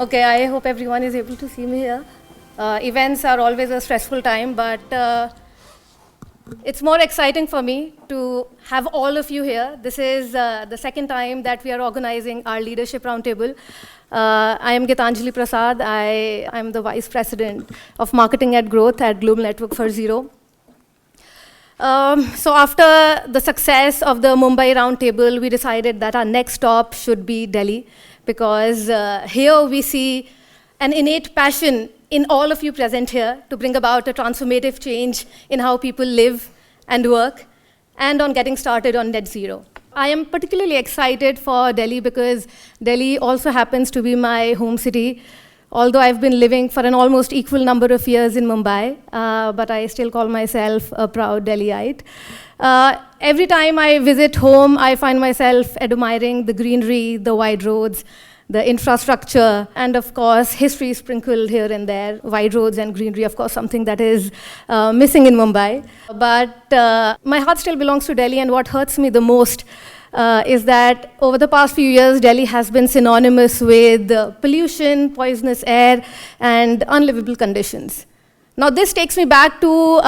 Okay, I hope everyone is able to see me here. Events are always a stressful time, but it's more exciting for me to have all of you here. This is the second time that we are organizing our Leadership Roundtable. I am Geetanjali Prasad. I am the Vice President of Marketing and Growth at Global Network for Zero. So after the success of the Mumbai Roundtable, we decided that our next stop should be Delhi, because here we see an innate passion in all of you present here to bring about a transformative change in how people live and work, and on getting started on net zero. I am particularly excited for Delhi because Delhi also happens to be my home city, although I've been living for an almost equal number of years in Mumbai, but I still call myself a proud Delhiite. Every time I visit home, I find myself admiring the greenery, the wide roads, the infrastructure, and of course, history sprinkled here and there. Wide roads and greenery, of course, something that is missing in Mumbai. But my heart still belongs to Delhi, and what hurts me the most is that over the past few years, Delhi has been synonymous with pollution, poisonous air, and unlivable conditions. Now, this takes me back to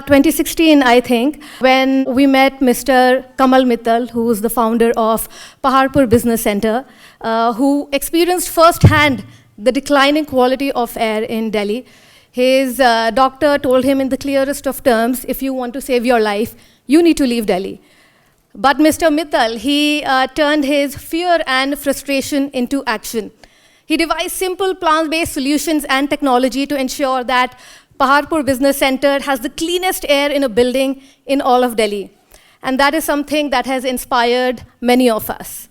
2016, I think, when we met Mr. Kamal Mittal, who is the founder of Paharpur Business Center, who experienced firsthand the declining quality of air in Delhi. His doctor told him in the clearest of terms, if you want to save your life, you need to leave Delhi. But Mr. Mittal, he turned his fear and frustration into action. He devised simple plant-based solutions and technology to ensure that Paharpur Business Center has the cleanest air in a building in all of Delhi. And that is something that has inspired many of us.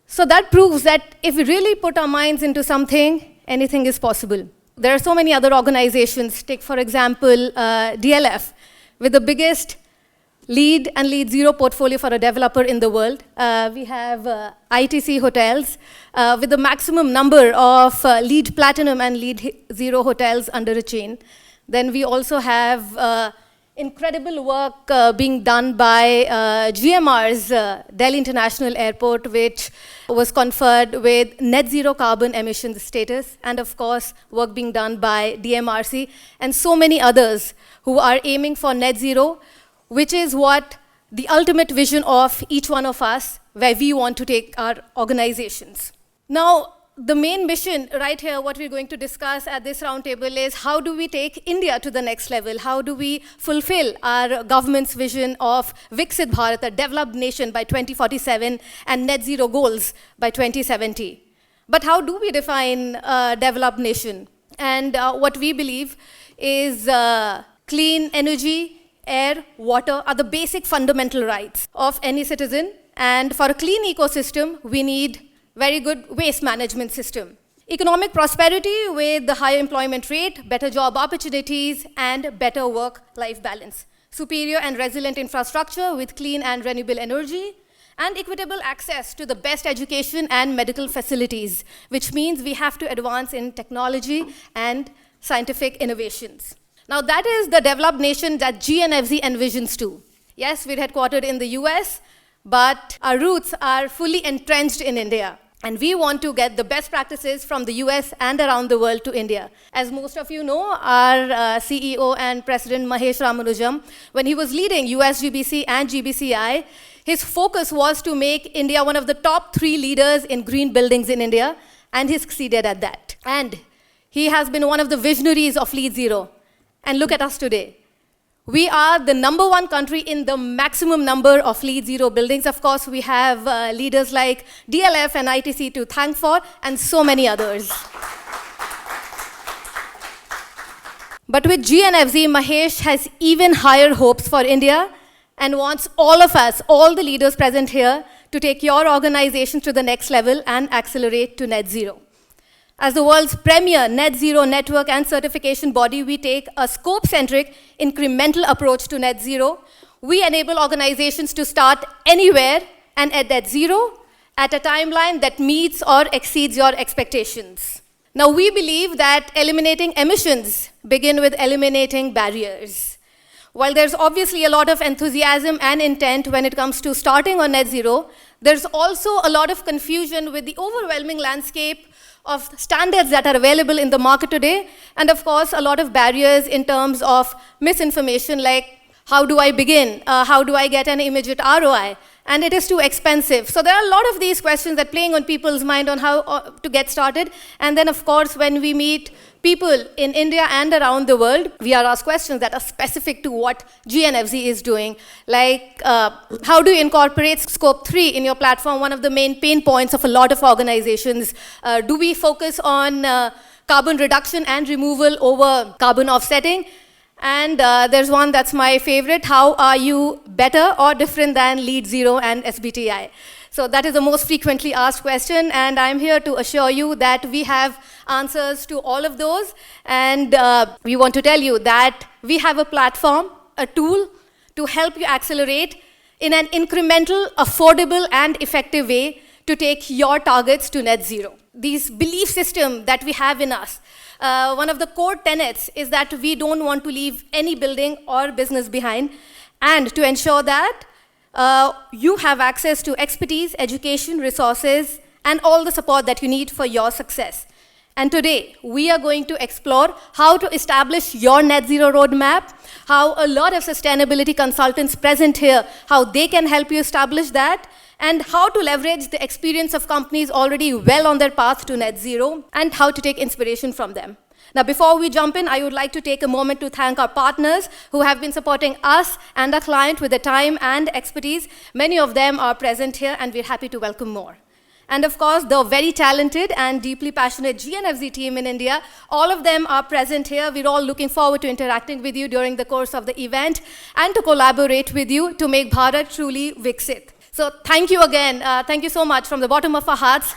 So that proves that if we really put our minds into something, anything is possible. There are so many other organizations. Take, for example, DLF, with the biggest LEED and LEED Zero portfolio for a developer in the world. We have ITC hotels with the maximum number of LEED Platinum and LEED Zero hotels under a chain. Then we also have incredible work being done by GMR's Delhi International Airport, which was conferred with net zero carbon emissions status, and of course, work being done by DMRC, and so many others who are aiming for net zero, which is what the ultimate vision of each one of us, where we want to take our organizations. Now, the main mission right here, what we're going to discuss at this roundtable is how do we take India to the next level? How do we fulfill our government's vision of Viksit Bharat, a developed nation by 2047, and net zero goals by 2070? But how do we define a developed nation? And what we believe is clean energy, air, water are the basic fundamental rights of any citizen. And for a clean ecosystem, we need very good waste management system. Economic prosperity with the higher employment rate, better job opportunities, and better work-life balance. Superior and resilient infrastructure with clean and renewable energy, and equitable access to the best education and medical facilities, which means we have to advance in technology and scientific innovations. Now that is the developed nation that GNFZ envisions too. Yes, we're headquartered in the US, but our roots are fully entrenched in India. And we want to get the best practices from the US and around the world to India. As most of you know, our CEO and President Mahesh Ramanujam, when he was leading USGBC and GBCI, his focus was to make India one of the top 3 leaders in green buildings in India, and he succeeded at that. And he has been one of the visionaries of LEED Zero. And look at us today. We are the #1 country in the maximum number of LEED Zero buildings. Of course, we have leaders like DLF and ITC to thank for, and so many others. But with GNFZ, Mahesh has even higher hopes for India and wants all of us, all the leaders present here, to take your organization to the next level and accelerate to net zero. As the world's premier net zero network and certification body, we take a scope-centric, incremental approach to net zero. We enable organizations to start anywhere and at net zero at a timeline that meets or exceeds your expectations. Now, we believe that eliminating emissions begin with eliminating barriers. While there's obviously a lot of enthusiasm and intent when it comes to starting on net zero, there's also a lot of confusion with the overwhelming landscape of standards that are available in the market today, and of course, a lot of barriers in terms of misinformation, like how do I begin? How do I get an immediate ROI? And it is too expensive. So there are a lot of these questions that playing on people's mind on how to get started. And then, of course, when we meet people in India and around the world, we are asked questions that are specific to what GNFZ is doing. Like, how do you incorporate Scope 3 in your platform? One of the main pain points of a lot of organizations. Do we focus on carbon reduction and removal over carbon offsetting? And there's one that's my favorite. How are you better or different than Lead Zero and SBTI? So that is the most frequently asked question, and I'm here to assure you that we have answers to all of those. And we want to tell you that we have a platform, a tool to help you accelerate in an incremental, affordable, and effective way to take your targets to net zero. These belief system that we have in us, one of the core tenets is that we don't want to leave any building or business behind, and to ensure that you have access to expertise, education, resources, and all the support that you need for your success. And today, we are going to explore how to establish your net zero roadmap, how a lot of sustainability consultants present here, how they can help you establish that, and how to leverage the experience of companies already well on their path to net zero, and how to take inspiration from them. Now, before we jump in, I would like to take a moment to thank our partners who have been supporting us and our client with their time and expertise. Many of them are present here, and we're happy to welcome more. And of course, the very talented and deeply passionate GNFZ team in India, all of them are present here. We're all looking forward to interacting with you during the course of the event and to collaborate with you to make Bharat truly Viksit. So thank you again. Thank you so much from the bottom of our hearts.